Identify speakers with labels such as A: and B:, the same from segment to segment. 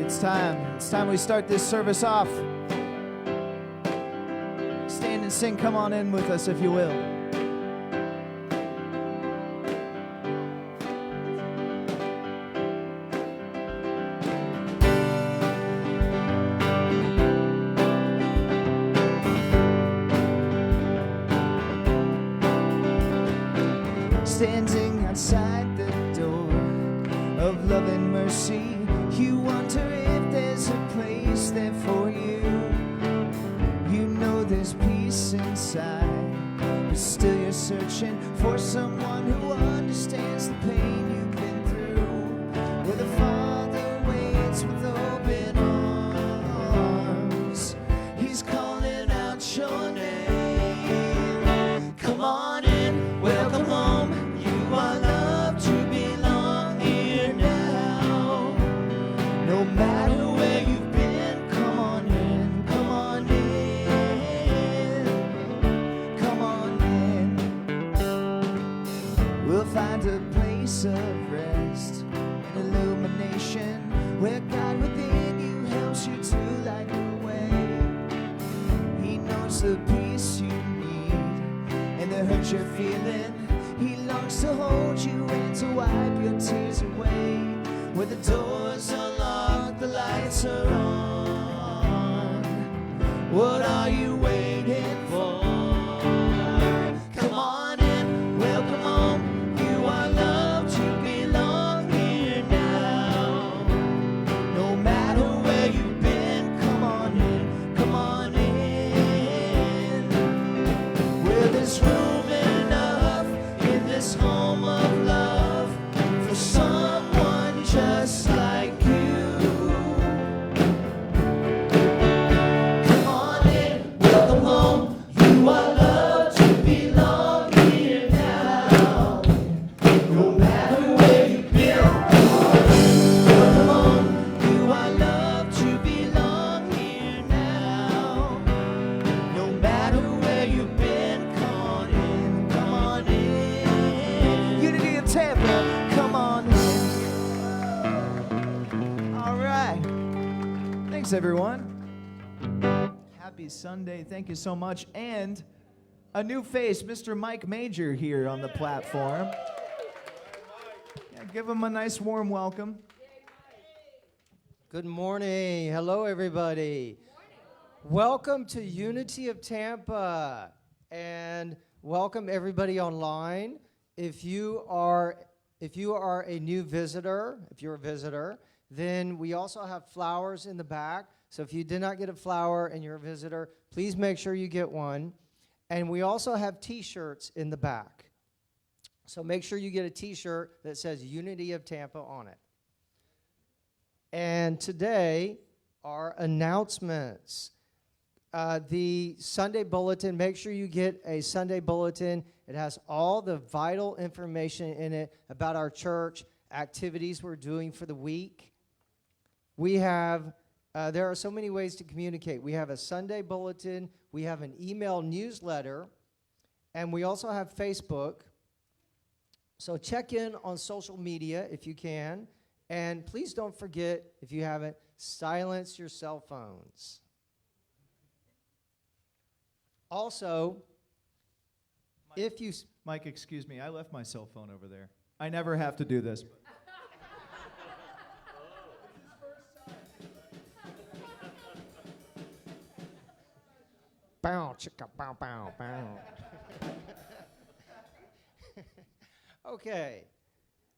A: It's time we start this service off. Stand and sing, come on in with us if you will. Standing outside the door of love and mercy, you wonder if there's a place there for you. You know there's peace inside, but still you're searching for someone who understands the pain you've been through. Where the Father waits with open arms, He's calling out your name. Come on in, welcome home. You are loved to belong here now. No matter where you've been, come on in, come on in, come on in. We'll find a place of rest and illumination where God within you helps you to light the way. He knows the peace you need and the hurt you're feeling. He longs to hold you and to wipe your tears away. Where the doors are locked, the lights are on. What are you waiting for? Come on in, welcome home. You are loved to belong here now. No matter where you've been, come on in, come on in. Where there's room enough in this home of love for someone just like you. Come on in, Thanks, everyone. Happy Sunday. Thank you so much. And a new face, Mr. Mike Major, here on the platform. Yeah, give him a nice warm welcome.
B: Good morning. Hello, everybody. Welcome to Unity of Tampa, and welcome everybody online. If you are a new visitor, if you're a visitor, then we also have flowers in the back. So if you did not get a flower and you're a visitor, please make sure you get one. And we also have T-shirts in the back. So make sure you get a T-shirt that says Unity of Tampa on it. And today, our announcements. The Sunday Bulletin, make sure you get a Sunday Bulletin. It has all the vital information in it about our church, activities we're doing for the week. We have, there are so many ways to communicate. We have a Sunday Bulletin, we have an email newsletter, and we also have Facebook. So check in on social media if you can. And please don't forget, if you haven't, silence your cell phones. Also, if you...
A: Mike, excuse me, I left my cell phone over there. I never have to do this.
B: Bow, chicka, bow, bow, bow. Okay,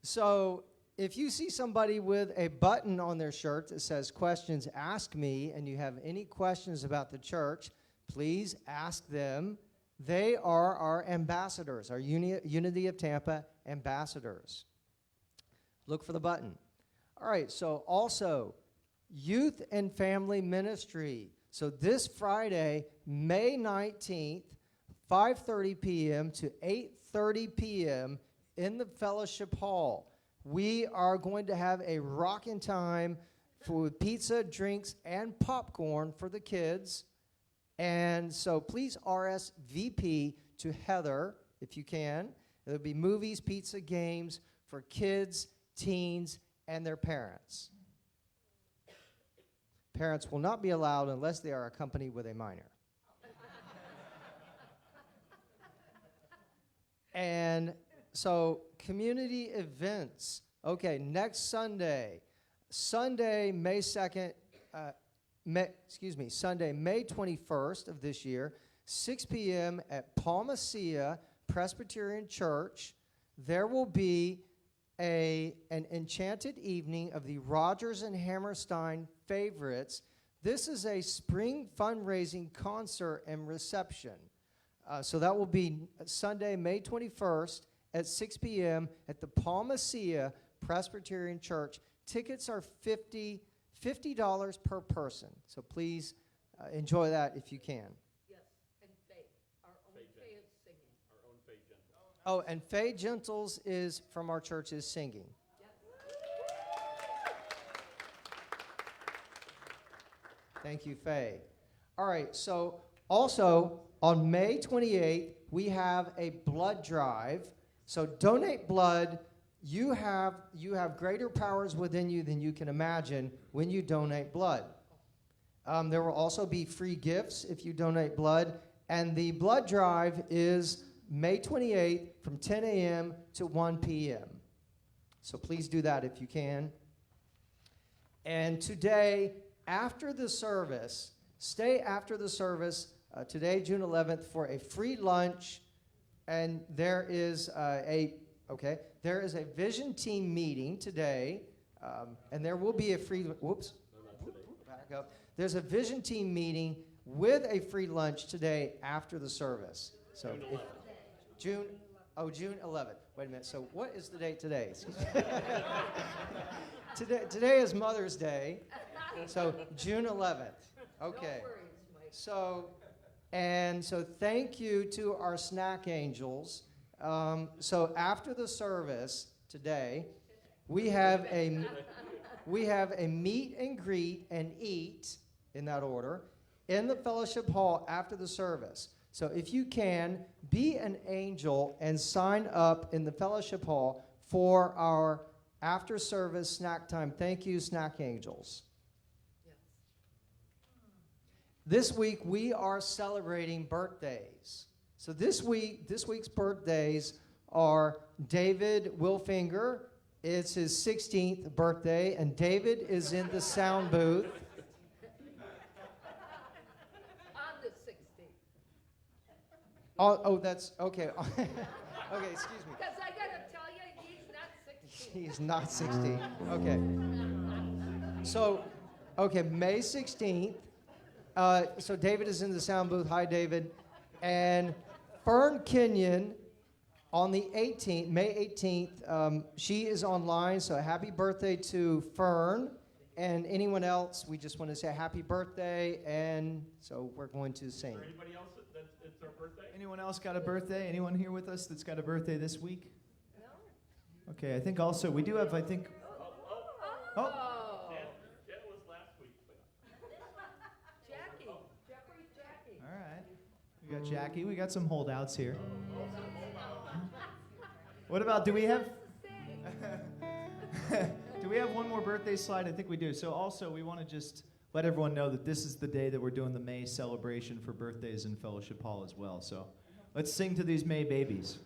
B: so if you see somebody with a button on their shirt that says questions, ask me, and you have any questions about the church, please ask them. They are our ambassadors, our Unity of Tampa ambassadors. Look for the button. All right, so also, youth and family ministry. So this Friday, May 19th, 5:30 p.m. to 8:30 p.m. in the Fellowship Hall. We are going to have a rockin' time for pizza, drinks, and popcorn for the kids. And so please RSVP to Heather if you can. There'll be movies, pizza, games for kids, teens, and their parents. Parents will not be allowed unless they are accompanied with a minor. And so community events. Okay, next Sunday, May 2nd, Sunday, May 21st of this year, 6 p.m. at Palma Sia Presbyterian Church. There will be an enchanted evening of the Rodgers and Hammerstein favorites. This is a spring fundraising concert and reception. So that will be Sunday, May 21st at 6 p.m. at the Palma Sia Presbyterian Church. Tickets are $50 per person. So please enjoy that if you can.
C: Yes, and Faye. Our own Faye is singing.
B: Our own Faye Gentles. Oh, and Faye Gentles is from our church is singing. Thank you, Faye. All right, so also on May 28th, we have a blood drive. So donate blood. You have greater powers within you than you can imagine when you donate blood. There will also be free gifts if you donate blood. And the blood drive is May 28th from 10 a.m. to 1 p.m. So please do that if you can. And today, after the service, stay after the service, today, June 11th, for a free lunch. And there is a vision team meeting today, and there will be a free, back up. There's a vision team meeting with a free lunch today after the service. So June 11th. Wait a minute, so what is the date today? Today is Mother's Day, so June 11th. Okay. So thank you to our snack angels. So after the service today, we have a meet and greet and eat, in that order, in the fellowship hall after the service. So if you can, be an angel and sign up in the fellowship hall for our after service snack time. Thank you, snack angels.
C: Yes.
B: this week we are celebrating birthdays. So this week's birthdays are David Wilfinger. It's his 16th birthday, and David is in the sound booth.
C: On the 16th.
B: Oh, that's okay. Okay, excuse me.
C: Because I gotta tell you, he's not 16.
B: He's not 16. Okay. So, okay, May 16th. So David is in the sound booth. Hi, David. And Fern Kenyon on the 18th, May 18th, she is online. So happy birthday to Fern. And anyone else, we just want to say happy birthday. And so we're going to sing.
D: Is there anybody else that's their birthday?
A: Anyone else got a birthday? Anyone here with us that's got a birthday this week?
C: No?
A: Okay, I think also we do have, I think. Oh,
D: Jen was last week.
C: Jackie. Jackie.
A: all right. We got Jackie. We got some holdouts here. What about, do we have do we have one more birthday slide? I think we do. So also we want to just let everyone know that this is the day that we're doing the May celebration for birthdays in Fellowship Hall as well. So let's sing to these May babies.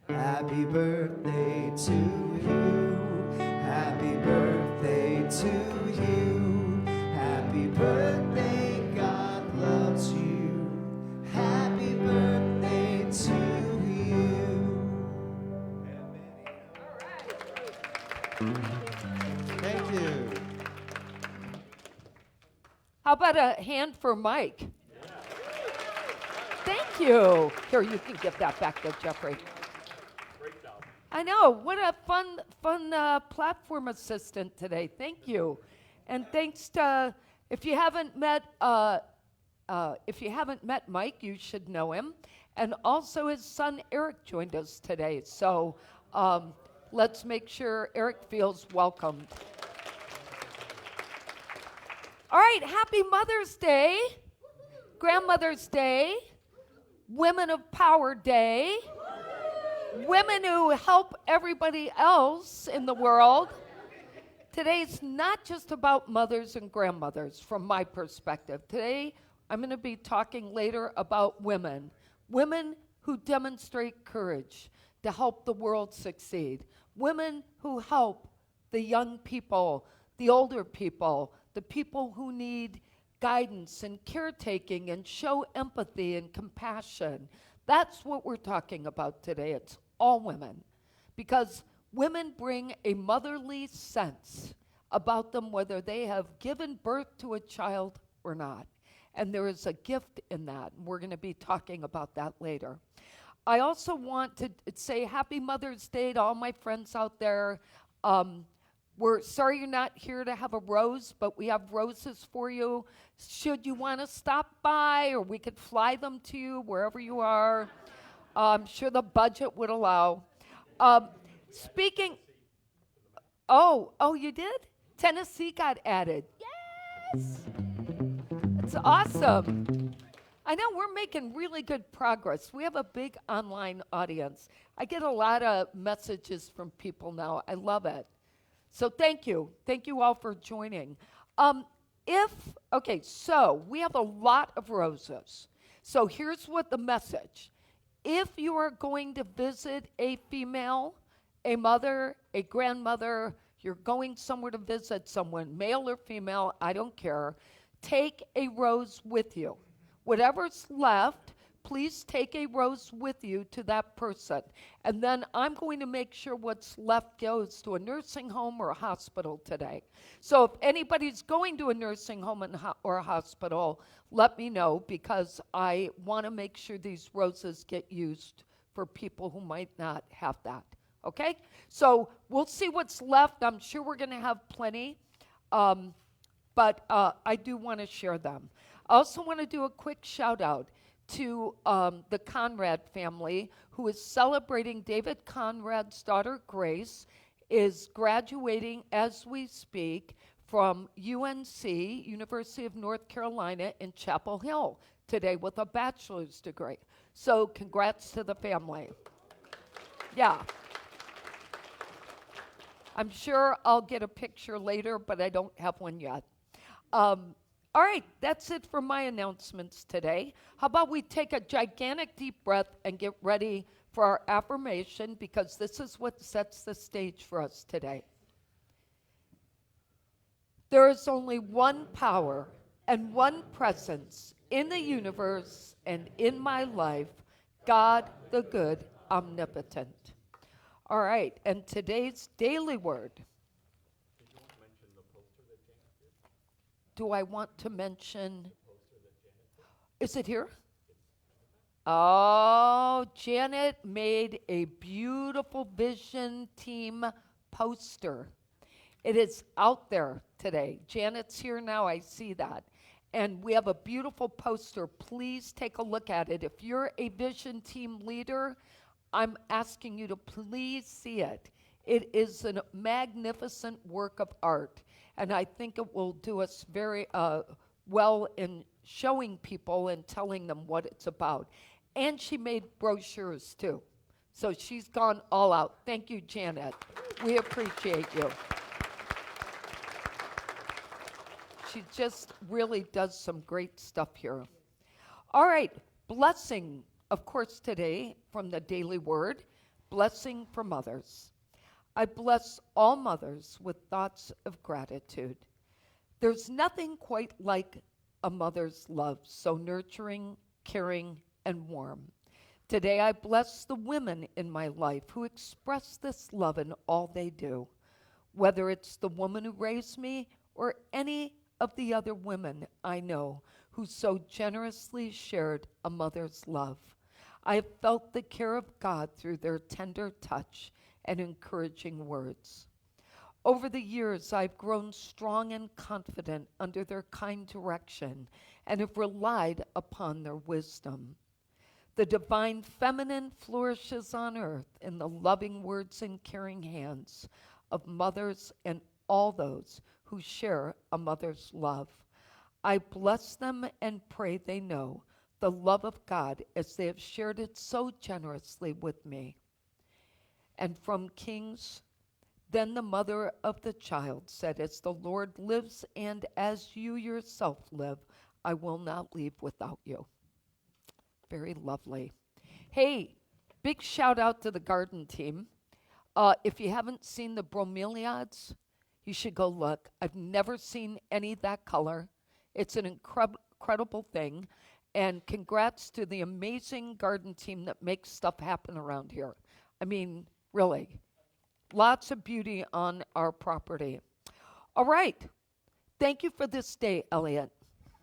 A: Happy birthday to you. Happy birthday to you. Happy birthday, God loves you. Happy birthday to you.
B: Thank you.
C: How about a hand for Mike? Thank you. Here, you can give that back to Jeffrey.
D: Great job.
C: I know. What a fun platform assistant today. Thank you, and thanks to if you haven't met Mike, you should know him, and also his son Eric joined us today. So let's make sure Eric feels welcomed. All right. Happy Mother's Day, Grandmother's Day, Women of Power Day. Women who help everybody else in the world. Today's not just about mothers and grandmothers from my perspective. Today, I'm going to be talking later about women. Women who demonstrate courage to help the world succeed. Women who help the young people, the older people, the people who need guidance and caretaking and show empathy and compassion. That's what we're talking about today. It's all women. Because women bring a motherly sense about them, whether they have given birth to a child or not. And there is a gift in that. And we're going to be talking about that later. I also want to say Happy Mother's Day to all my friends out there. We're sorry you're not here to have a rose, but we have roses for you. Should you want to stop by, or we could fly them to you wherever you are. I'm sure the budget would allow. Speaking, you did? Tennessee got added. Yes! That's awesome. I know we're making really good progress. We have a big online audience. I get a lot of messages from people now. I love it. So thank you. Thank you all for joining. So we have a lot of roses. So here's what the message. If you are going to visit a female, a mother, a grandmother, you're going somewhere to visit someone, male or female, I don't care, take a rose with you. Whatever's left, please take a rose with you to that person. And then I'm going to make sure what's left goes to a nursing home or a hospital today. So if anybody's going to a nursing home or a hospital, let me know, because I want to make sure these roses get used for people who might not have that. Okay? So we'll see what's left. I'm sure we're going to have plenty. But I do want to share them. I also want to do a quick shout out to the Conrad family, who is celebrating. David Conrad's daughter, Grace, is graduating as we speak from UNC, University of North Carolina in Chapel Hill today with a bachelor's degree. So congrats to the family. Yeah. I'm sure I'll get a picture later, but I don't have one yet. All right, that's it for my announcements today. How about we take a gigantic deep breath and get ready for our affirmation, because this is what sets the stage for us today. There is only one power and one presence in the universe and in my life, God the good, omnipotent. All right, and today's daily word. Do I want to mention? Is it here? Oh, Janet made a beautiful Vision Team poster. It is out there today. Janet's here now, I see that. And we have a beautiful poster. Please take a look at it. If you're a Vision Team leader, I'm asking you to please see it. It is a magnificent work of art, and I think it will do us very well in showing people and telling them what it's about. And she made brochures too. So she's gone all out. Thank you, Janet. We appreciate you. She just really does some great stuff here. All right, blessing, of course, today from the Daily Word, blessing for mothers. I bless all mothers with thoughts of gratitude. There's nothing quite like a mother's love, so nurturing, caring, and warm. Today I bless the women in my life who express this love in all they do, whether it's the woman who raised me or any of the other women I know who so generously shared a mother's love. I have felt the care of God through their tender touch and encouraging words. Over the years, I've grown strong and confident under their kind direction and have relied upon their wisdom. The divine feminine flourishes on earth in the loving words and caring hands of mothers and all those who share a mother's love. I bless them and pray they know the love of God as they have shared it so generously with me. And from Kings, then the mother of the child said, as the Lord lives and as you yourself live, I will not leave without you. Very lovely. Hey, big shout out to the garden team. If you haven't seen the bromeliads, you should go look. I've never seen any that color. It's an incredible thing. And congrats to the amazing garden team that makes stuff happen around here. I mean, really, lots of beauty on our property. All right. Thank you for this day, Elliot.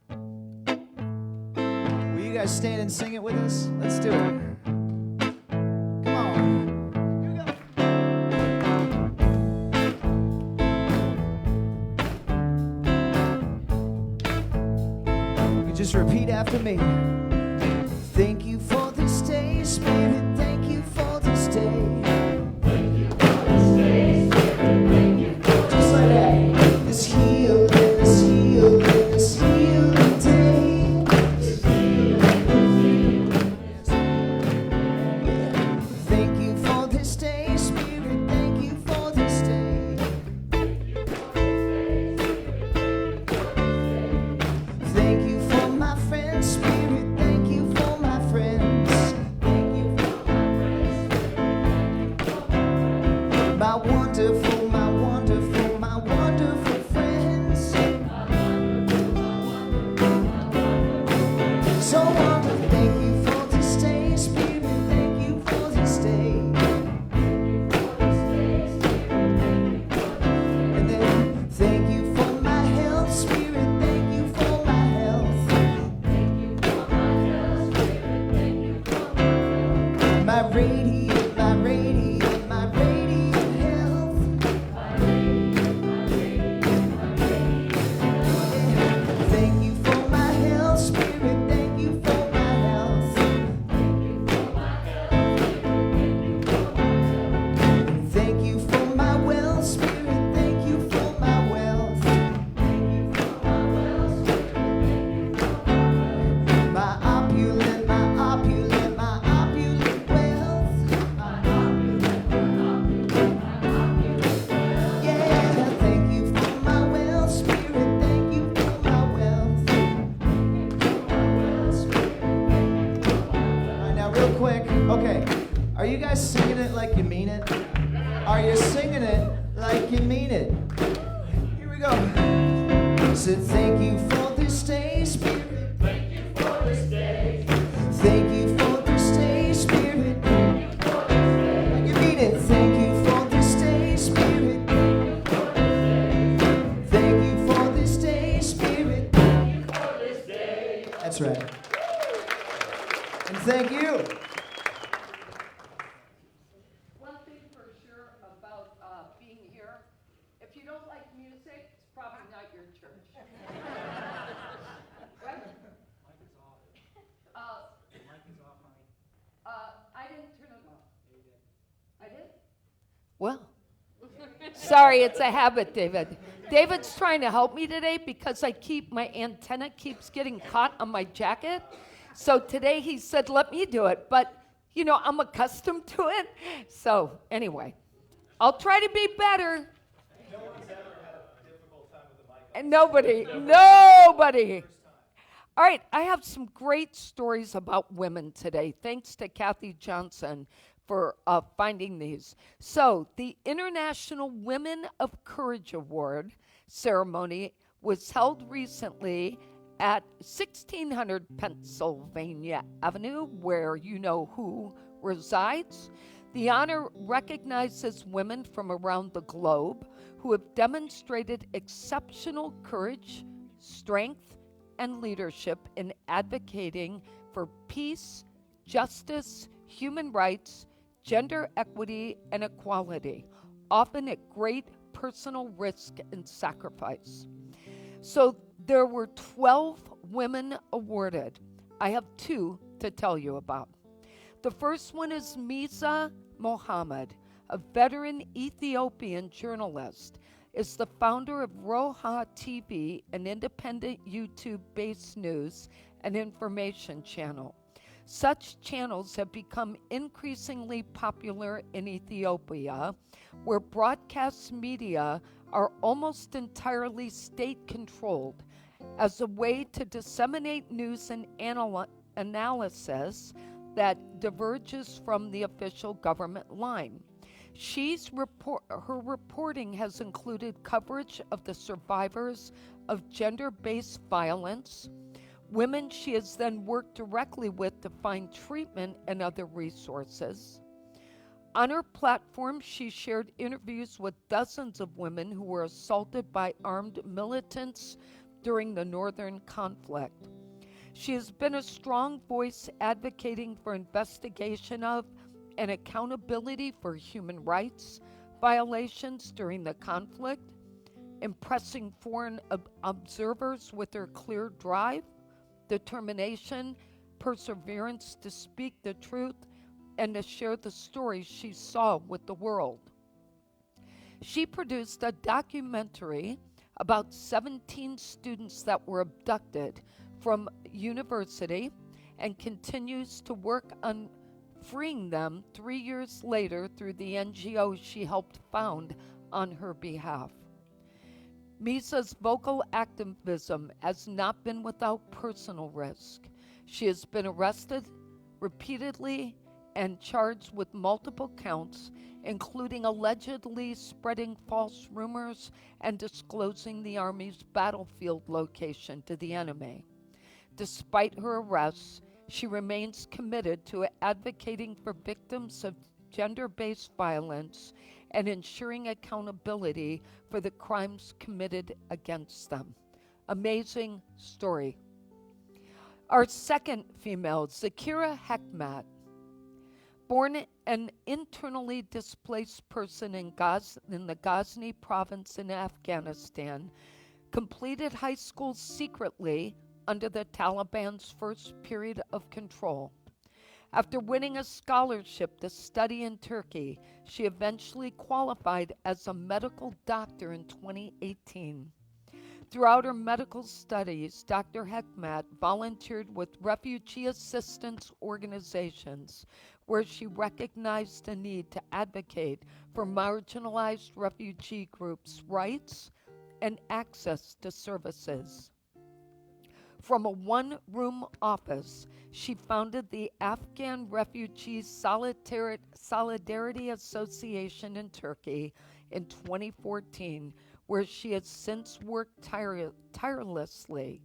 A: Will you guys stand and sing it with us? Let's do it. Come on. Here we go. You just repeat after me. Thank you for this day, Spirit. Thank you for this day. Just like that. This healing day. Thank you for this day, Spirit. Thank you for this day. Thank you for my friends, Spirit. Thank you for my friends. Thank you for my wonderful, my wonderful, my wonderful friends. So wonderful. Thank you for this day, Spirit. Thank you for this day. And then thank you for my health, Spirit. Thank you for my health. My radiant, my radiant, my radiant health. Thank you for my health, Spirit. Thank you for my health. Thank you for my wealth, Spirit. Thank you for my wealth. My opulent, my opulent, my opulent wealth. Okay. Are you guys singing it like you mean it? Are you singing it like you mean it? Here we go. So thank you for this day, Spirit. Thank you for this day. Thank you for this day, Spirit. Like you mean it. Thank you for this day, Spirit. Thank you for this day, Spirit. That's right. And thank you.
C: One thing for sure about being here, if you don't like music, it's probably not your church. Right? I didn't turn it off. I did? Well, sorry, it's a habit, David. David's trying to help me today because my antenna keeps getting caught on my jacket. So today he said, let me do it. But, I'm accustomed to it. So anyway, I'll try to be better.
D: No one's ever had a difficult time with the mic.
C: And nobody. All right, I have some great stories about women today. Thanks to Kathy Johnson for finding these. So the International Women of Courage Award ceremony was held recently at 1600 Pennsylvania Avenue, where you know who resides. The honor recognizes women from around the globe who have demonstrated exceptional courage, strength, and leadership in advocating for peace, justice, human rights, gender equity, and equality, often at great personal risk and sacrifice. So there were 12 women awarded. I have two to tell you about. The first one is Misa Mohammed, a veteran Ethiopian journalist, is the founder of Roha TV, an independent YouTube-based news and information channel. Such channels have become increasingly popular in Ethiopia, where broadcast media are almost entirely state-controlled as a way to disseminate news and analysis that diverges from the official government line. Her reporting has included coverage of the survivors of gender-based violence, women she has then worked directly with to find treatment and other resources. On her platform, she shared interviews with dozens of women who were assaulted by armed militants during the northern conflict. She has been a strong voice advocating for investigation of and accountability for human rights violations during the conflict, impressing foreign observers with her clear drive, determination, perseverance to speak the truth, and to share the stories she saw with the world. She produced a documentary about 17 students that were abducted from university and continues to work on freeing them 3 years later through the NGO she helped found on her behalf. Misa's vocal activism has not been without personal risk. She has been arrested repeatedly and charged with multiple counts, including allegedly spreading false rumors and disclosing the Army's battlefield location to the enemy. Despite her arrests, she remains committed to advocating for victims of gender-based violence and ensuring accountability for the crimes committed against them. Amazing story. Our second female, Zakira Hekmat, born an internally displaced person in the Ghazni province in Afghanistan, completed high school secretly under the Taliban's first period of control. After winning a scholarship to study in Turkey, she eventually qualified as a medical doctor in 2018. Throughout her medical studies, Dr. Hekmat volunteered with refugee assistance organizations where she recognized the need to advocate for marginalized refugee groups' rights and access to services. From a one-room office, she founded the Afghan Refugees Solidarity Association in Turkey in 2014, where she has since worked tirelessly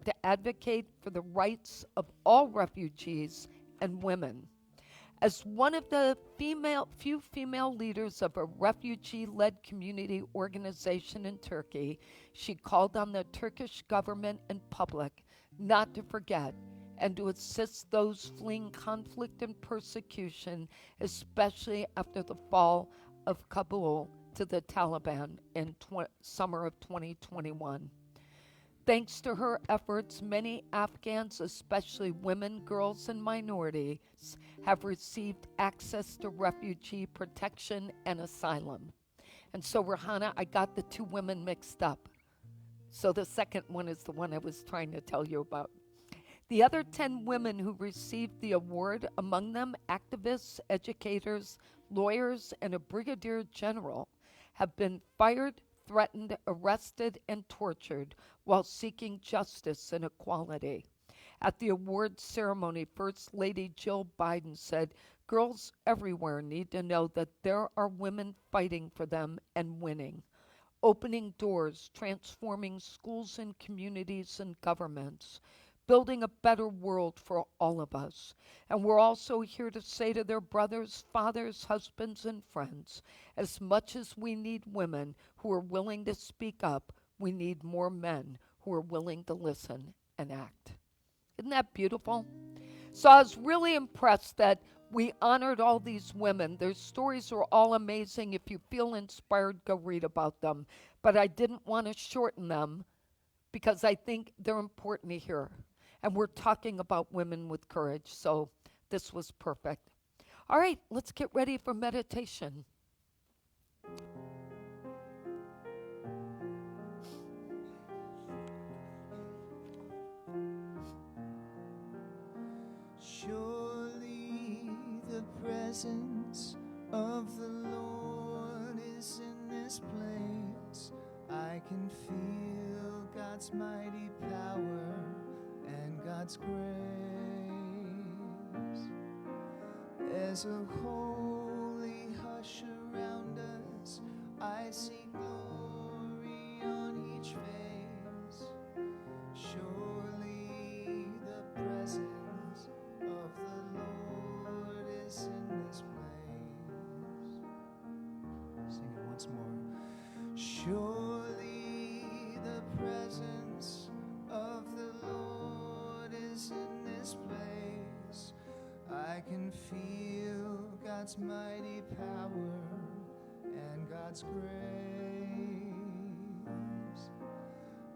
C: to advocate for the rights of all refugees and women. As one of the few female leaders of a refugee-led community organization in Turkey, she called on the Turkish government and public not to forget and to assist those fleeing conflict and persecution, especially after the fall of Kabul to the Taliban in summer of 2021. Thanks to her efforts, many Afghans, especially women, girls, and minorities, have received access to refugee protection and asylum. And so, Rahana, I got the two women mixed up. So the second one is the one I was trying to tell you about. The other 10 women who received the award, among them activists, educators, lawyers, and a brigadier general, have been fired, threatened, arrested, and tortured while seeking justice and equality. At the awards ceremony, First Lady Jill Biden said, "Girls everywhere need to know that there are women fighting for them and winning, opening doors, transforming schools and communities and governments, building a better world for all of us. And we're also here to say to their brothers, fathers, husbands, and friends, as much as we need women who are willing to speak up, we need more men who are willing to listen and act." Isn't that beautiful? So I was really impressed that we honored all these women. Their stories are all amazing. If you feel inspired, go read about them. But I didn't want to shorten them because I think they're important to hear. And we're talking about women with courage, so this was perfect. All right, let's get ready for meditation.
A: Surely the presence of the Lord is in this place. I can feel God's mighty power and God's grace. There's a holy hush around us. I see glory on each face. Surely the presence of the Lord is in this place. Sing it once more. Surely the presence of the Lord is in this place. I can feel God's mighty power and God's grace.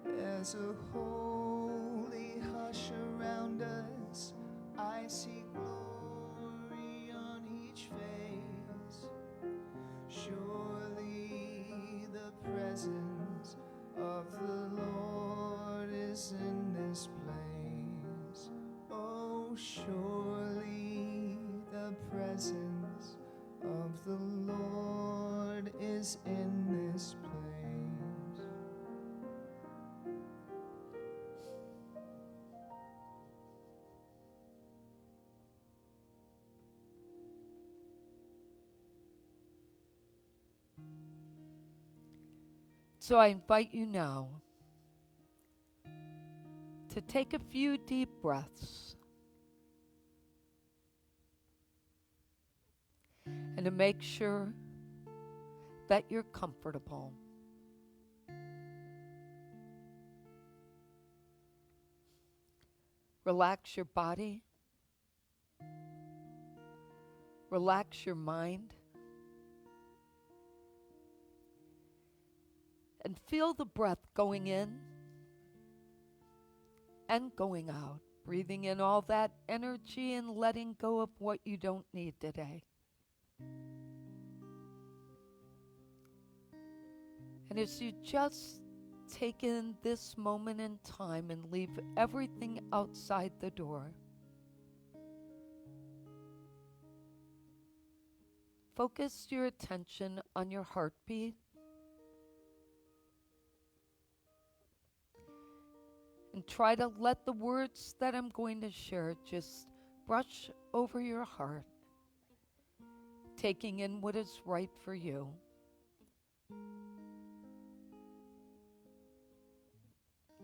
A: There's a holy hush around us. I see glory on each face. Surely the presence of the Lord is in this place. Oh, surely the presence of the Lord is in this place.
C: So I invite you now to take a few deep breaths and to make sure that you're comfortable. Relax your body. Relax your mind. And feel the breath going in and going out. Breathing in all that energy and letting go of what you don't need today. And as you just take in this moment in time and leave everything outside the door, focus your attention on your heartbeat. And And try to let the words that I'm going to share just brush over your heart, taking in what is right for you.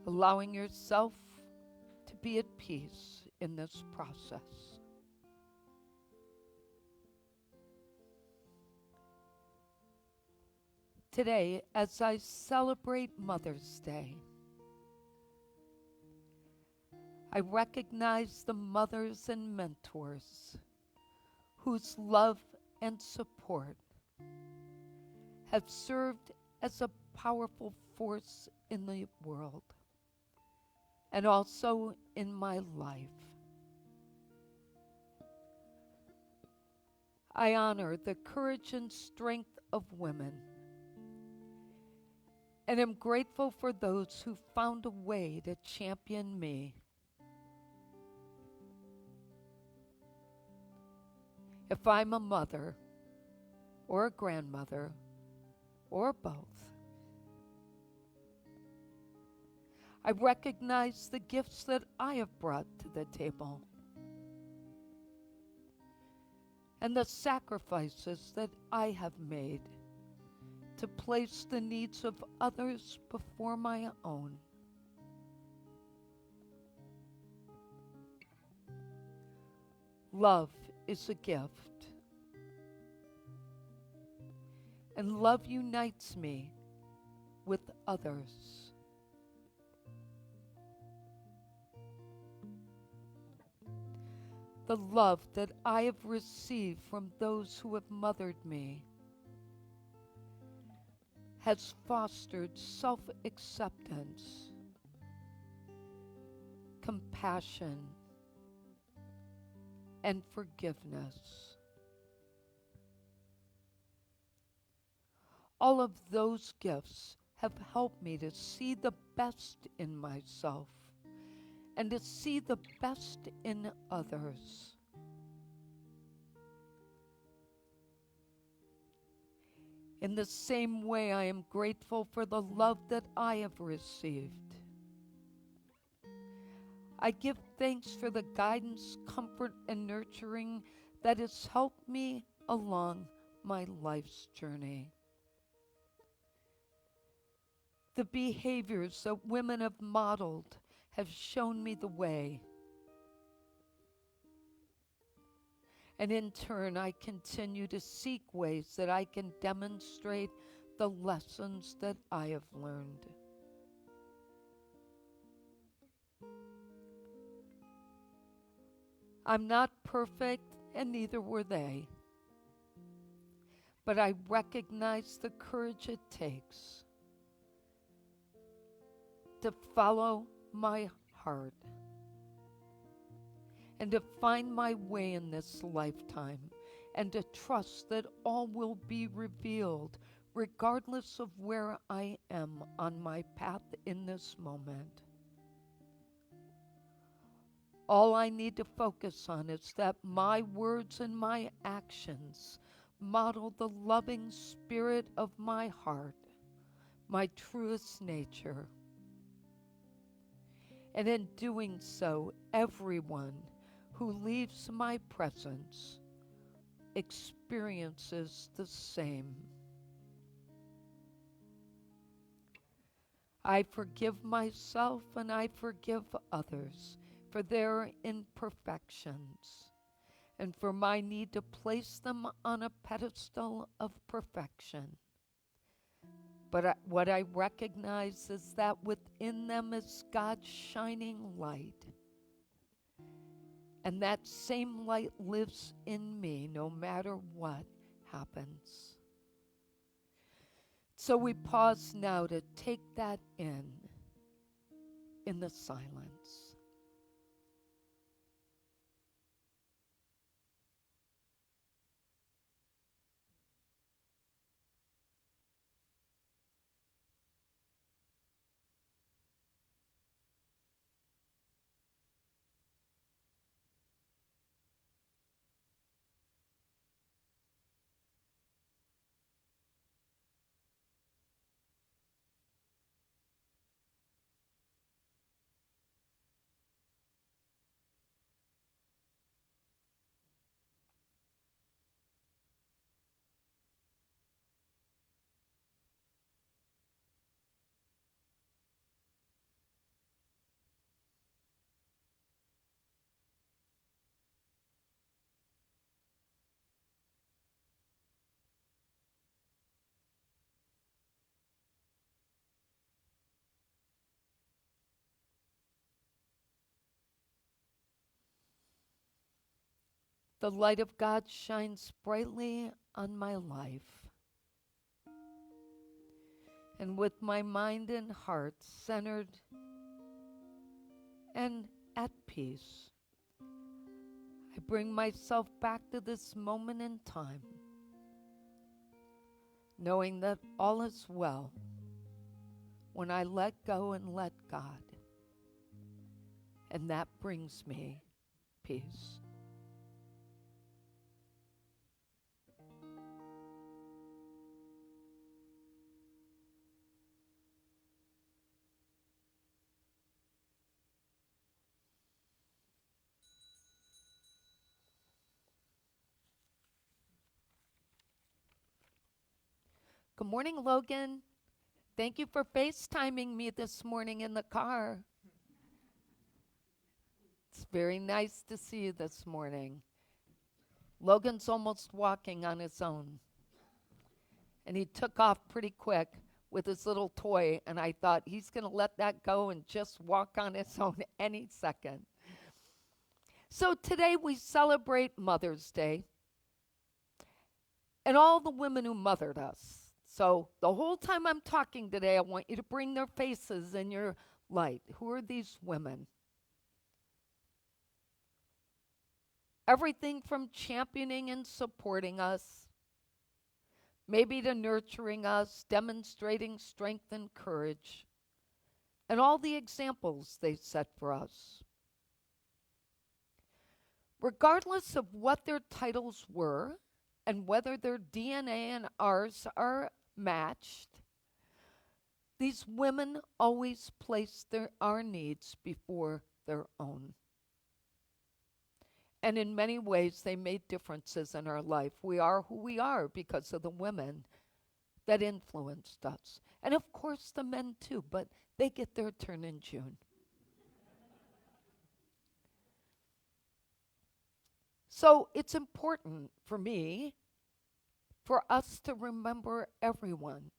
C: Allowing yourself to be at peace in this process. Today, as I celebrate Mother's Day, I recognize the mothers and mentors whose love and support have served as a powerful force in the world and also in my life. I honor the courage and strength of women and am grateful for those who found a way to champion me. If I'm a mother or a grandmother or both, I recognize the gifts that I have brought to the table and the sacrifices that I have made to place the needs of others before my own. Love is a gift, and love unites me with others. The love that I have received from those who have mothered me has fostered self-acceptance, compassion, and forgiveness. All of those gifts have helped me to see the best in myself and to see the best in others. In the same way, I am grateful for the love that I have received. I give thanks for the guidance, comfort, and nurturing that has helped me along my life's journey. The behaviors that women have modeled have shown me the way. And in turn, I continue to seek ways that I can demonstrate the lessons that I have learned. I'm not perfect, and neither were they. But I recognize the courage it takes to follow my heart and to find my way in this lifetime and to trust that all will be revealed regardless of where I am on my path in this moment. All I need to focus on is that my words and my actions model the loving spirit of my heart, my truest nature. And in doing so, everyone who leaves my presence experiences the same. I forgive myself and I forgive others for their imperfections and for my need to place them on a pedestal of perfection. But what I recognize is that within them is God's shining light. And that same light lives in me no matter what happens. So we pause now to take that in the silence. the light of God shines brightly on my life. And with my mind and heart centered and at peace, I bring myself back to this moment in time, knowing that all is well when I let go and let God. And that brings me peace. Good morning, Logan. Thank you for FaceTiming me this morning in the car. It's very nice to see you this morning. Logan's almost walking on his own. And he took off pretty quick with his little toy, and I thought he's going to let that go and just walk on his own any second. So today we celebrate Mother's Day and all the women who mothered us. So the whole time I'm talking today, I want you to bring their faces in your light. Who are these women? Everything from championing and supporting us, maybe to nurturing us, demonstrating strength and courage, and all the examples they set for us. Regardless of what their titles were and whether their DNA and ours are matched, these women always place our needs before their own. And in many ways, they made differences in our life. We are who we are because of the women that influenced us. And of course, the men too, but they get their turn in June. So it's important for me, for us to remember everyone.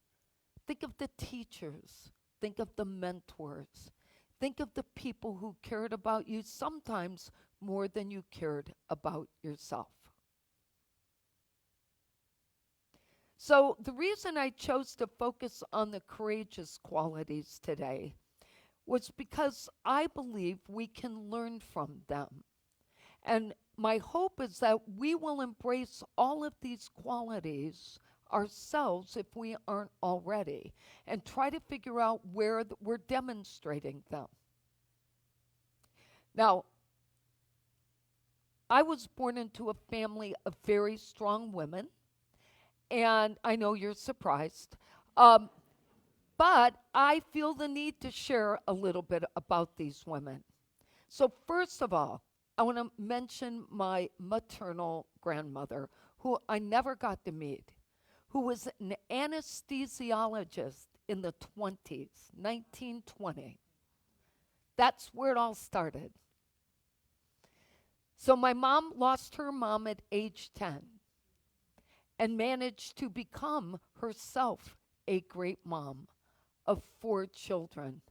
C: Think of the teachers. Think of the mentors. Think of the people who cared about you sometimes more than you cared about yourself. So the reason I chose to focus on the courageous qualities today was because I believe we can learn from them. And my hope is that we will embrace all of these qualities ourselves if we aren't already, and try to figure out where we're demonstrating them. Now, I was born into a family of very strong women, and I know you're surprised, but I feel the need to share a little bit about these women. So first of all, I want to mention my maternal grandmother, who I never got to meet, who was an anesthesiologist in the 20s, 1920. That's where it all started. So my mom lost her mom at age 10 and managed to become herself a great mom of 4 children,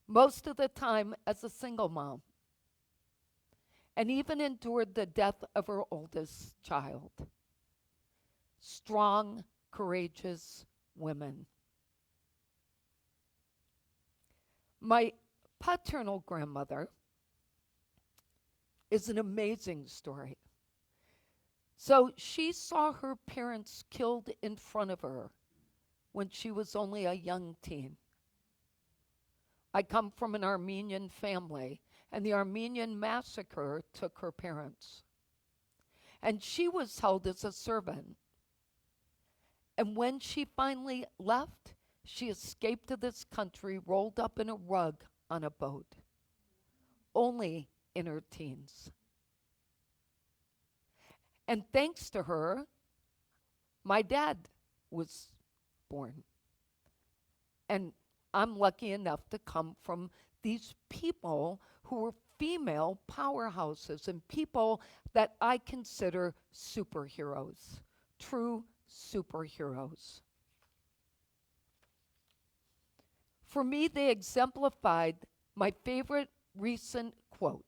C: most of the time as a single mom, and even endured the death of her oldest child. Strong, courageous women. My paternal grandmother is an amazing story. So she saw her parents killed in front of her when she was only a young teen. I come from an Armenian family, and the Armenian massacre took her parents. And she was held as a servant. And when she finally left, she escaped to this country rolled up in a rug on a boat, only in her teens. And thanks to her, my dad was born. And I'm lucky enough to come from these people who were female powerhouses and people that I consider superheroes, true superheroes. For me, they exemplified my favorite recent quote.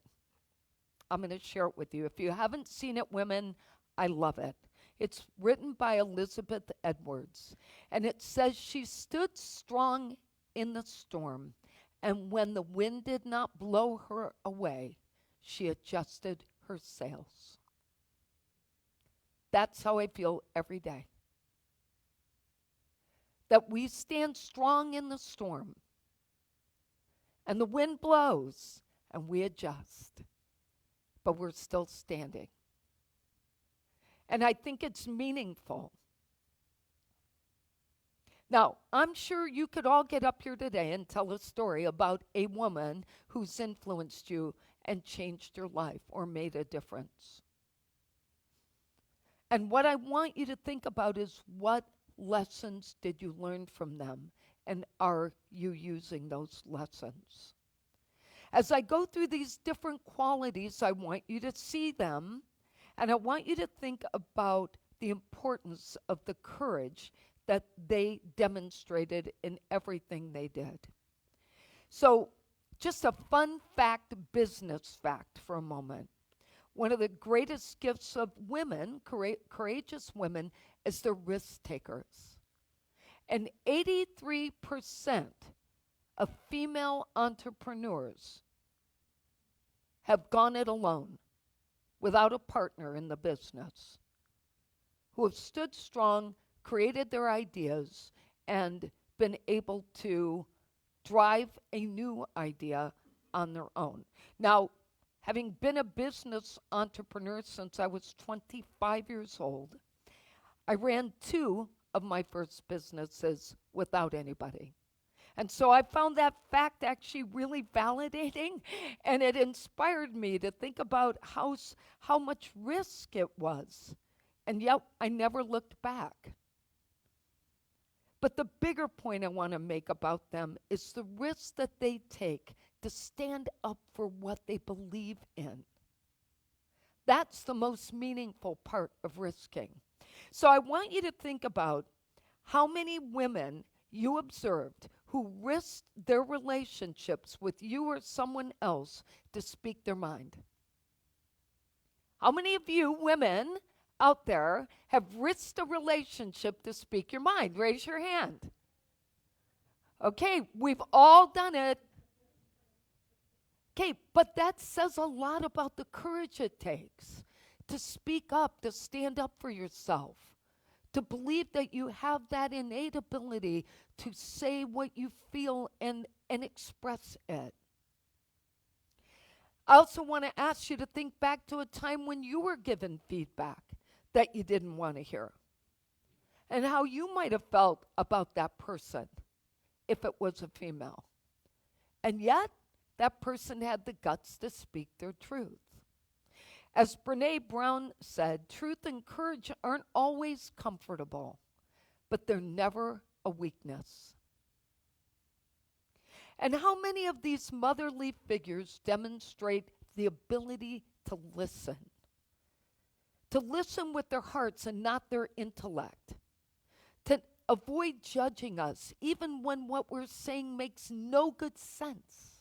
C: I'm going to share it with you. If you haven't seen it, women, I love it. It's written by Elizabeth Edwards, and it says, she stood strong in the storm, and when the wind did not blow her away, she adjusted her sails. That's how I feel every day. That we stand strong in the storm, and the wind blows, and we adjust, but we're still standing. And I think it's meaningful. Now, I'm sure you could all get up here today and tell a story about a woman who's influenced you and changed your life or made a difference. And what I want you to think about is, what lessons did you learn from them? And are you using those lessons? As I go through these different qualities, I want you to see them. And I want you to think about the importance of the courage that they demonstrated in everything they did. So, just a fun fact, business fact for a moment. One of the greatest gifts of women, courageous women, is they're risk takers. And 83% of female entrepreneurs have gone it alone, without a partner in the business, who have stood strong, created their ideas, and been able to drive a new idea on their own. Now, having been a business entrepreneur since I was 25 years old, I ran 2 of my first businesses without anybody. And so I found that fact actually really validating, and it inspired me to think about how much risk it was. And yet I never looked back. But the bigger point I want to make about them is the risk that they take to stand up for what they believe in. That's the most meaningful part of risking. So I want you to think about how many women you observed who risked their relationships with you or someone else to speak their mind. How many of you women out there have risked a relationship to speak your mind? Raise your hand. Okay, we've all done it. Okay, but that says a lot about the courage it takes to speak up, to stand up for yourself, to believe that you have that innate ability to say what you feel and express it. I also want to ask you to think back to a time when you were given feedback that you didn't want to hear, and how you might have felt about that person if it was a female. And yet, that person had the guts to speak their truth. As Brené Brown said, truth and courage aren't always comfortable, but they're never a weakness. And how many of these motherly figures demonstrate the ability to listen? To listen with their hearts and not their intellect. To avoid judging us, even when what we're saying makes no good sense.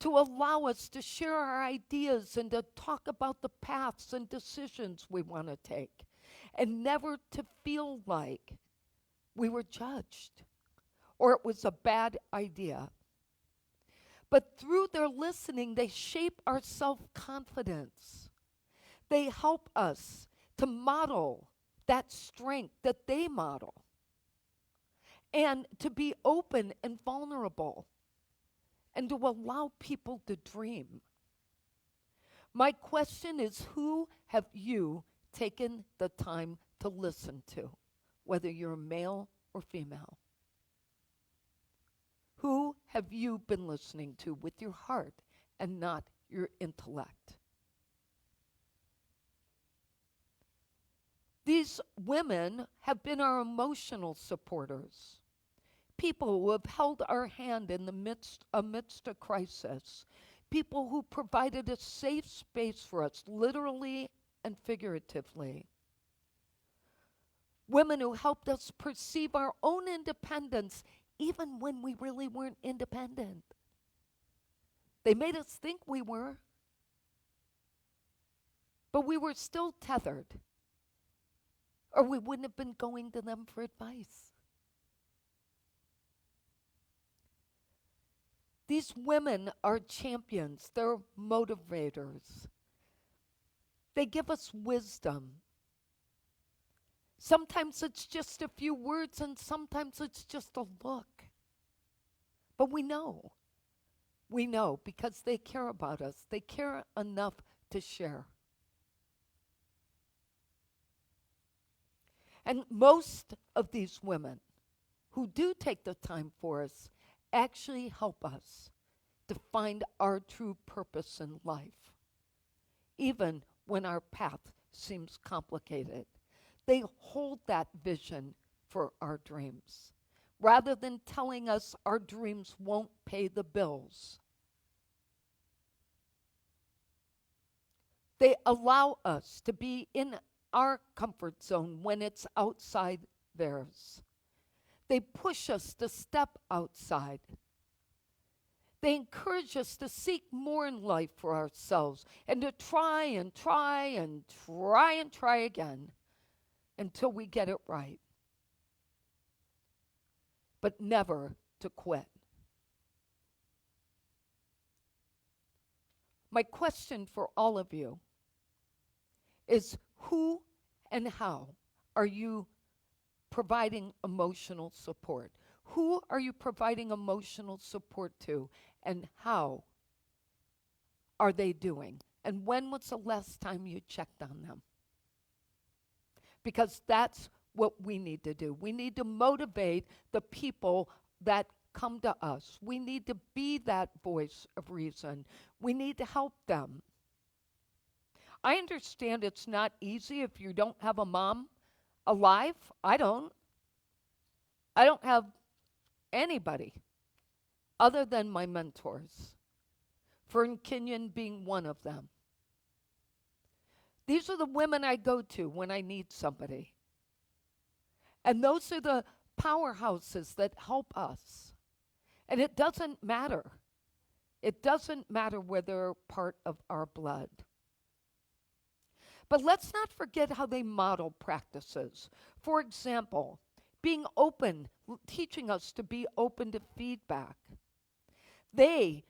C: To allow us to share our ideas and to talk about the paths and decisions we want to take, and never to feel like we were judged or it was a bad idea. But through their listening, they shape our self-confidence. They help us to model that strength that they model, and to be open and vulnerable, and to allow people to dream. My question is, who have you taken the time to listen to, whether you're male or female? Who have you been listening to with your heart and not your intellect? These women have been our emotional supporters. People who have held our hand in the amidst a crisis. People who provided a safe space for us, literally and figuratively. Women who helped us perceive our own independence, even when we really weren't independent. They made us think we were, But we were still tethered, or we wouldn't have been going to them for advice. These women are champions. They're motivators. They give us wisdom. Sometimes it's just a few words, and sometimes it's just a look. But we know. We know because they care about us. They care enough to share. And most of these women who do take the time for us actually help us to find our true purpose in life, even when our path seems complicated. They hold that vision for our dreams, rather than telling us our dreams won't pay the bills. They allow us to be in our comfort zone when it's outside theirs. They push us to step outside. They encourage us to seek more in life for ourselves and to try and try and try and try again until we get it right. But never to quit. My question for all of you is, who and how are you providing emotional support? Who are you providing emotional support to, and how are they doing? And when was the last time you checked on them? Because that's what we need to do. We need to motivate the people that come to us. We need to be that voice of reason. We need to help them. I understand it's not easy if you don't have a mom alive. I don't have anybody other than my mentors, Fern Kenyon being one of them. These are the women I go to when I need somebody. And those are the powerhouses that help us. And it doesn't matter. It doesn't matter whether they're part of our blood. But let's not forget how they model practices. For example, being open, teaching us to be open to feedback. They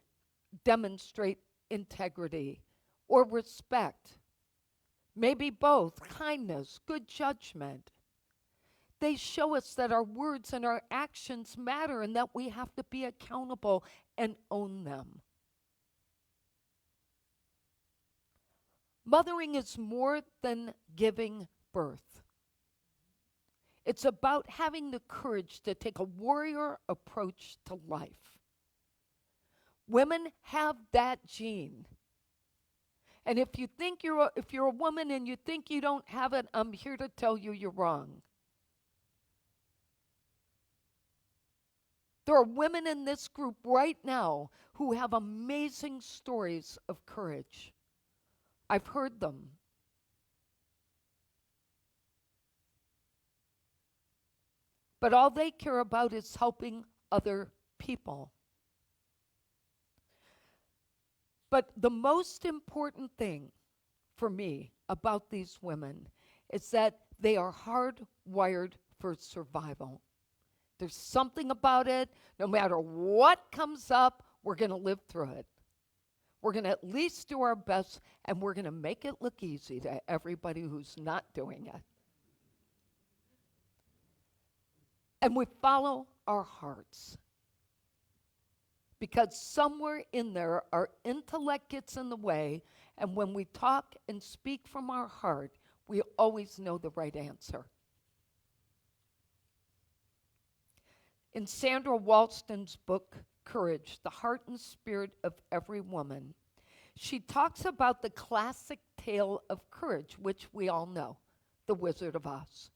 C: demonstrate integrity or respect. Maybe both, kindness, good judgment. They show us that our words and our actions matter and that we have to be accountable and own them. Mothering is more than giving birth. It's about having the courage to take a warrior approach to life. Women have that gene. And if you're a woman and you think you don't have it, I'm here to tell you you're wrong. There are women in this group right now who have amazing stories of courage. I've heard them. But all they care about is helping other people. But the most important thing for me about these women is that they are hardwired for survival. There's something about it, no matter what comes up, we're going to live through it. We're going to at least do our best, and we're going to make it look easy to everybody who's not doing it. And we follow our hearts. Because somewhere in there, our intellect gets in the way, and when we talk and speak from our heart, we always know the right answer. In Sandra Walston's book, Courage, The Heart and Spirit of Every Woman, she talks about the classic tale of courage, which we all know, The Wizard of Oz.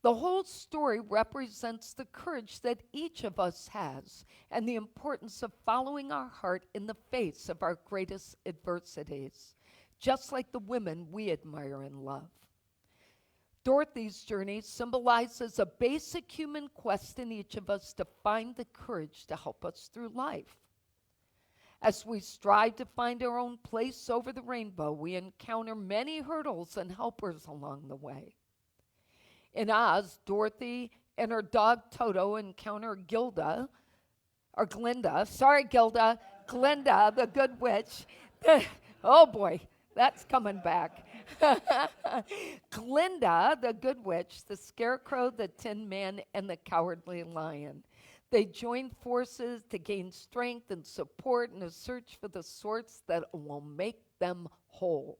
C: The whole story represents the courage that each of us has and the importance of following our heart in the face of our greatest adversities, just like the women we admire and love. Dorothy's journey symbolizes a basic human quest in each of us to find the courage to help us through life. As we strive to find our own place over the rainbow, we encounter many hurdles and helpers along the way. In Oz, Dorothy and her dog Toto encounter Glinda, the good witch. Oh boy, that's coming back. Glinda, the good witch, the scarecrow, the tin man, and the cowardly lion. They join forces to gain strength and support in a search for the source that will make them whole.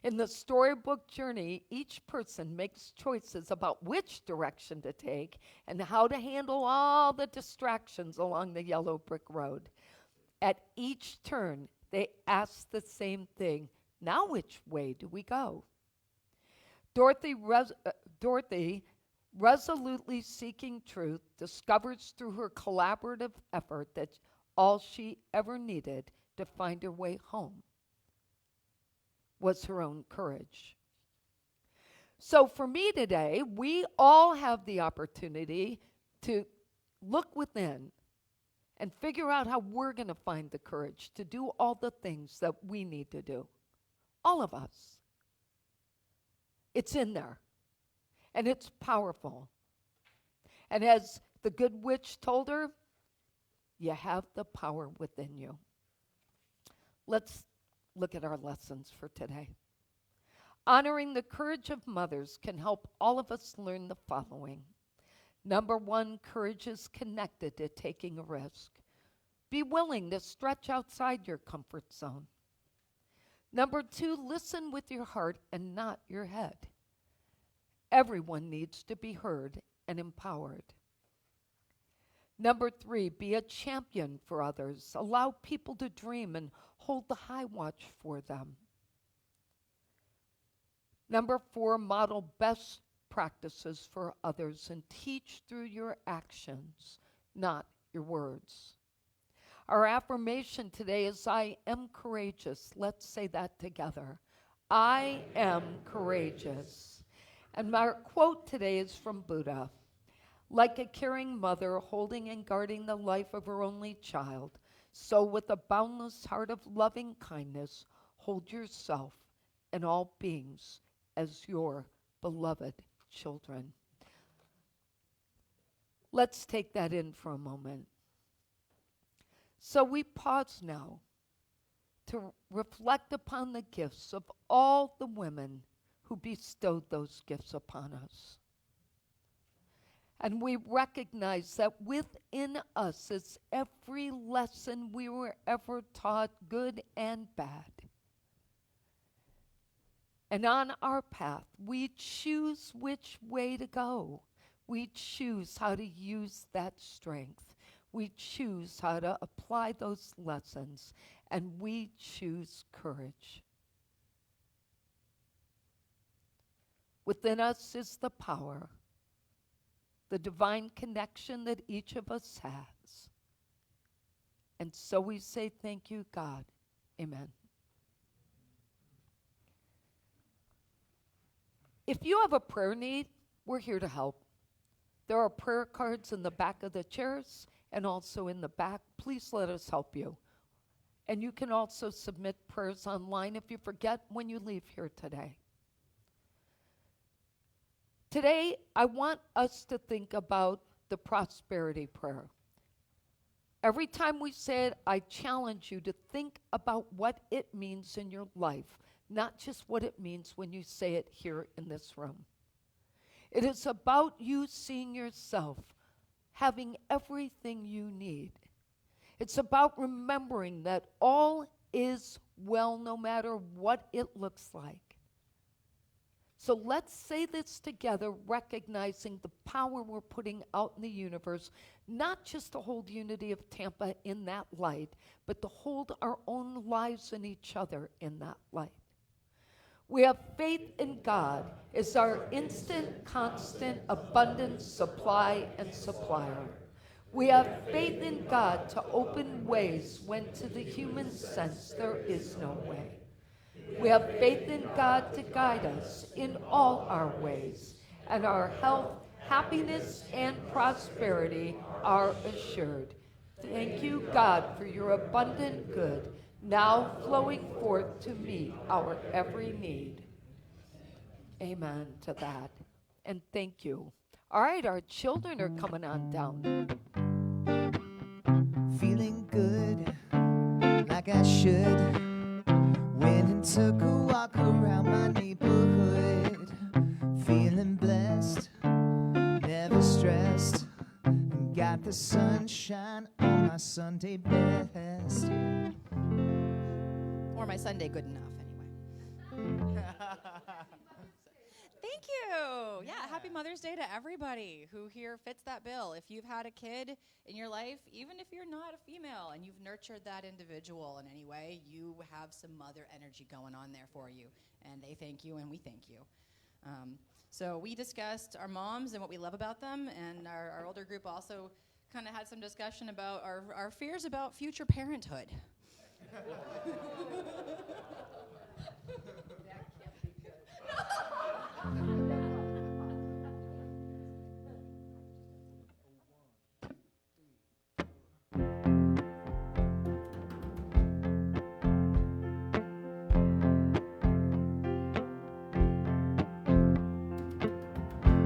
C: In the storybook journey, each person makes choices about which direction to take and how to handle all the distractions along the yellow brick road. At each turn, they ask the same thing: now which way do we go? Dorothy, resolutely seeking truth, discovers through her collaborative effort that all she ever needed to find her way home was her own courage. So for me today, we all have the opportunity to look within and figure out how we're going to find the courage to do all the things that we need to do. All of us. It's in there. And it's powerful. And as the good witch told her, you have the power within you. Let's look at our lessons for today. Honoring the courage of mothers can help all of us learn the following. Number one, courage is connected to taking a risk. Be willing to stretch outside your comfort zone. Number two, listen with your heart and not your head. Everyone needs to be heard and empowered. Number three, be a champion for others. Allow people to dream and hold the high watch for them. Number four, model best practices for others and teach through your actions, not your words. Our affirmation today is, I am courageous. Let's say that together. I am courageous. And our quote today is from Buddha. Like a caring mother holding and guarding the life of her only child, so with a boundless heart of loving kindness, hold yourself and all beings as your beloved children. Let's take that in for a moment. So we pause now to reflect upon the gifts of all the women who bestowed those gifts upon us. And we recognize that within us is every lesson we were ever taught, good and bad. And on our path, we choose which way to go. We choose how to use that strength. We choose how to apply those lessons. And we choose courage. Within us is the power, the divine connection that each of us has. And so we say, thank you, God. Amen. If you have a prayer need, we're here to help. There are prayer cards in the back of the chairs and also in the back. Please let us help you. And you can also submit prayers online if you forget when you leave here today. Today, I want us to think about the prosperity prayer. Every time we say it, I challenge you to think about what it means in your life, not just what it means when you say it here in this room. It is about you seeing yourself having everything you need. It's about remembering that all is well no matter what it looks like. So let's say this together, recognizing the power we're putting out in the universe, not just to hold Unity of Tampa in that light, but to hold our own lives and each other in that light. We have faith in God as our instant, constant, abundant supply and supplier. We have faith in God to open ways when to the human sense there is no way. We have faith in God to guide us in all our ways, and our health, happiness, and prosperity are assured. Thank you, God, for your abundant good, now flowing forth to meet our every need. Amen to that. And thank you. All right, our children are coming on down.
A: Feeling good, like I should. Went and took a walk around my neighborhood. Feeling blessed, never stressed. Got the sunshine on my Sunday best.
E: Or my Sunday good enough, anyway. Thank you. Yeah, happy Mother's Day to everybody who here fits that bill. If you've had a kid in your life, even if you're not a female and you've nurtured that individual in any way, you have some mother energy going on there for you. And they thank you, and we thank you. So we discussed our moms and what we love about them, and our older group also kind of had some discussion about our fears about future parenthood.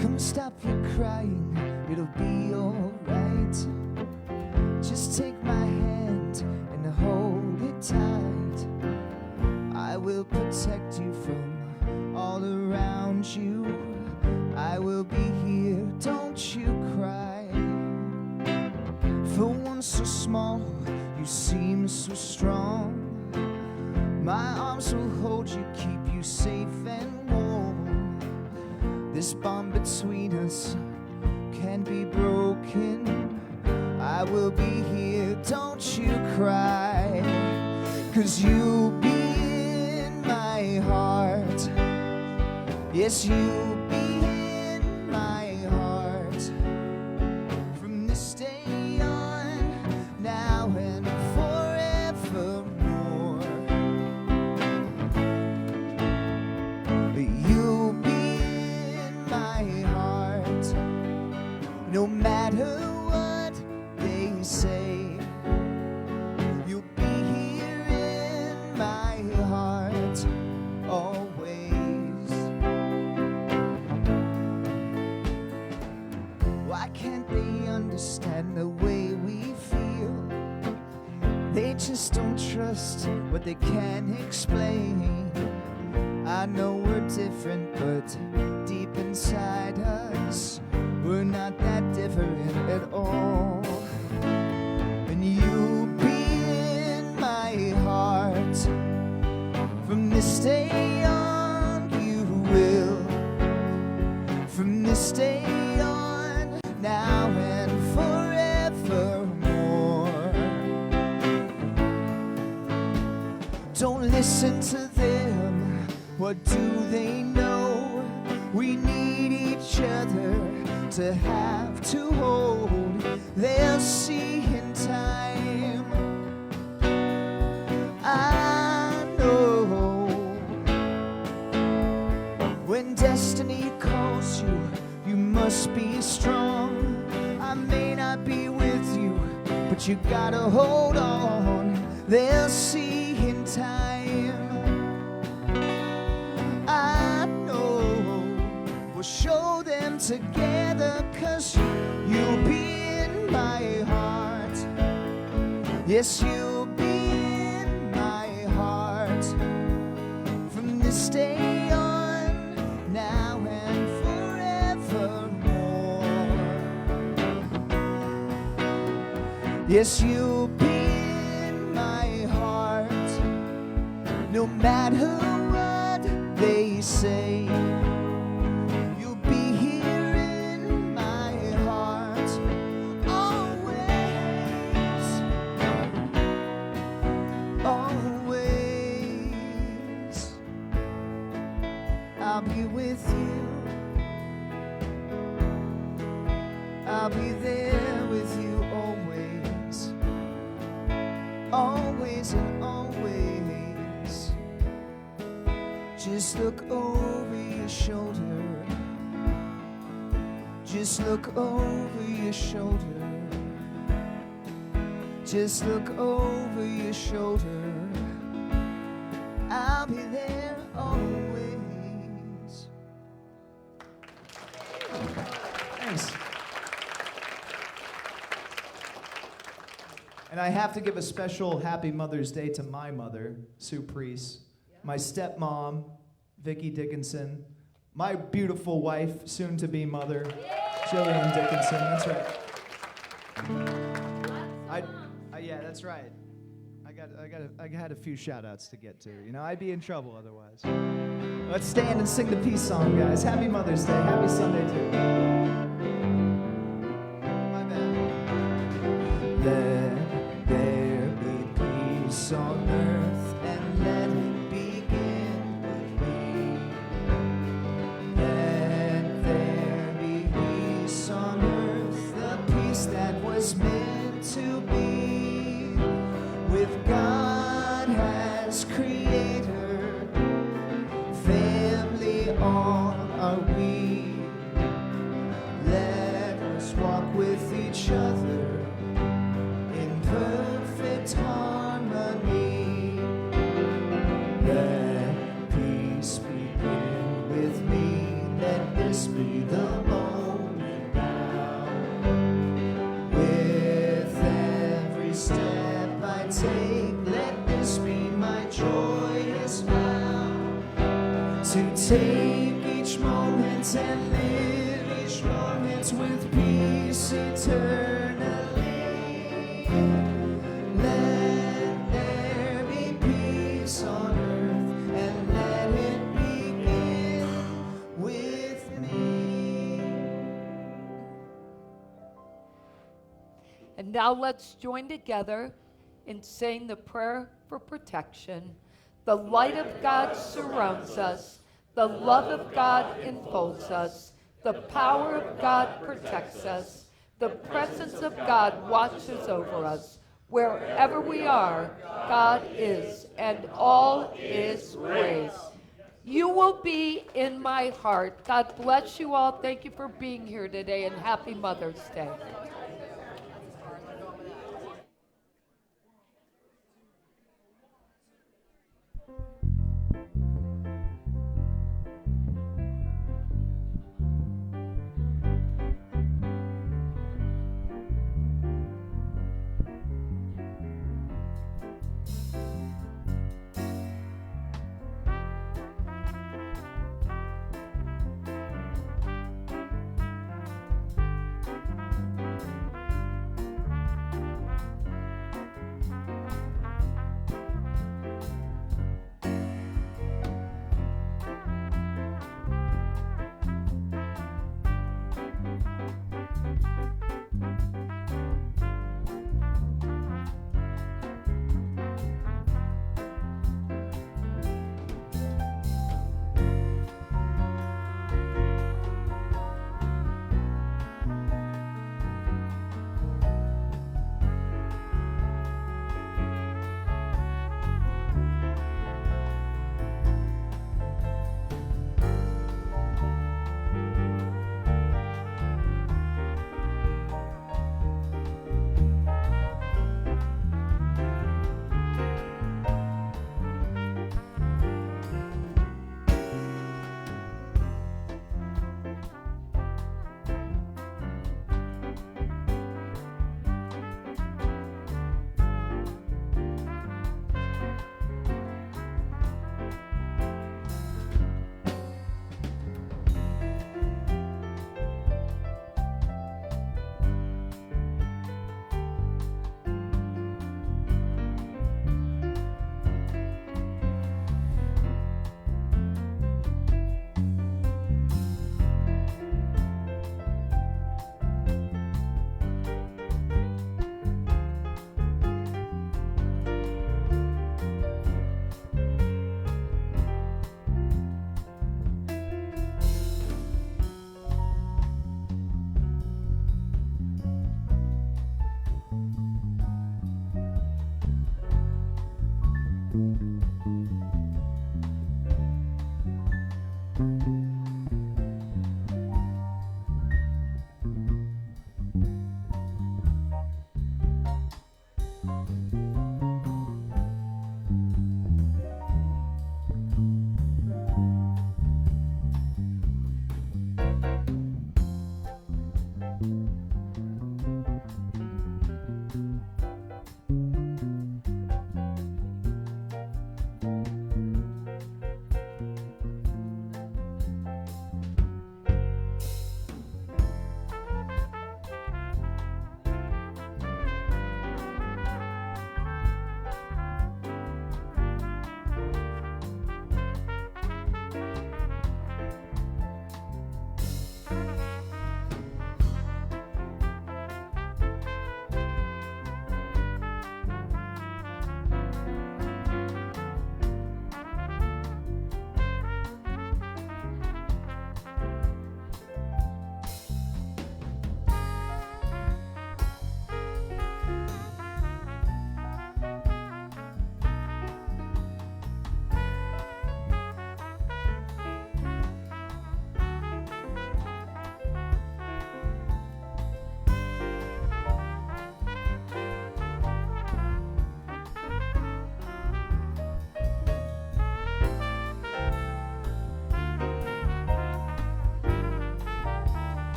A: Come stop your crying, it'll be alright. Just take my hand and hold it tight. I will protect you from all around you. I will be here, don't you cry. For one so small, you seem so strong. My arms will hold you, keep you safe and warm. This bond between us can be broken. I will be here, don't you cry. 'Cause you'll be in my heart. Yes, you'll be in my heart. From this day on, now and forevermore. You'll be in my heart. No matter what they say, you'll be here in my heart always. Why can't they understand the way we feel? They just don't trust what they can't explain. I know we're different, but deep inside us, we're not that different at all. And you'll be in my heart. From this day on, you will. From this day on, now and forevermore. Don't listen to them. What do they know? We need each other to have to hold. They'll see in time. I know when destiny calls you, you must be strong. I may not be with you, but you gotta hold on. They'll see in time. I know we'll show them together, 'cause you'll be in my heart. Yes, you'll be in my heart. From this day on, now and forevermore. Yes, you'll be in my heart. No matter what they say, you'll be here in my heart always, always. I'll be with you. I'll be there with you always, always and always. Just look over your shoulder. Just look over your shoulder. Just look over your shoulder. I'll be there always. Thanks. And I have to give a special Happy Mother's Day to my mother, Sue Priest, my stepmom, Vicki Dickinson, my beautiful wife, soon-to-be mother, Jillian Dickinson. That's right. Yeah, that's right. I had a few shout-outs to get to. You know, I'd be in trouble otherwise. Let's stand and sing the peace song, guys. Happy Mother's Day. Happy Sunday, too. My bad. Let there be peace on earth, and let it begin with me. Let there be peace on earth, the peace that was meant to be. With God as creator, family all are we. Let us walk with each other in perfect harmony. Let peace begin with me. Let this be the moment now. With every step I take, let this be my joyous vow. To take each moment and live each moment with peace eternally. Let there be peace on earth, and let it begin with me.
C: And now let's join together in saying the prayer for protection. The light of God surrounds us. The love of God enfolds us. The power of God protects us. The presence of God watches over us. Wherever we are, God is, and all is grace. You will be in my heart. God bless you all. Thank you for being here today, and happy Mother's Day.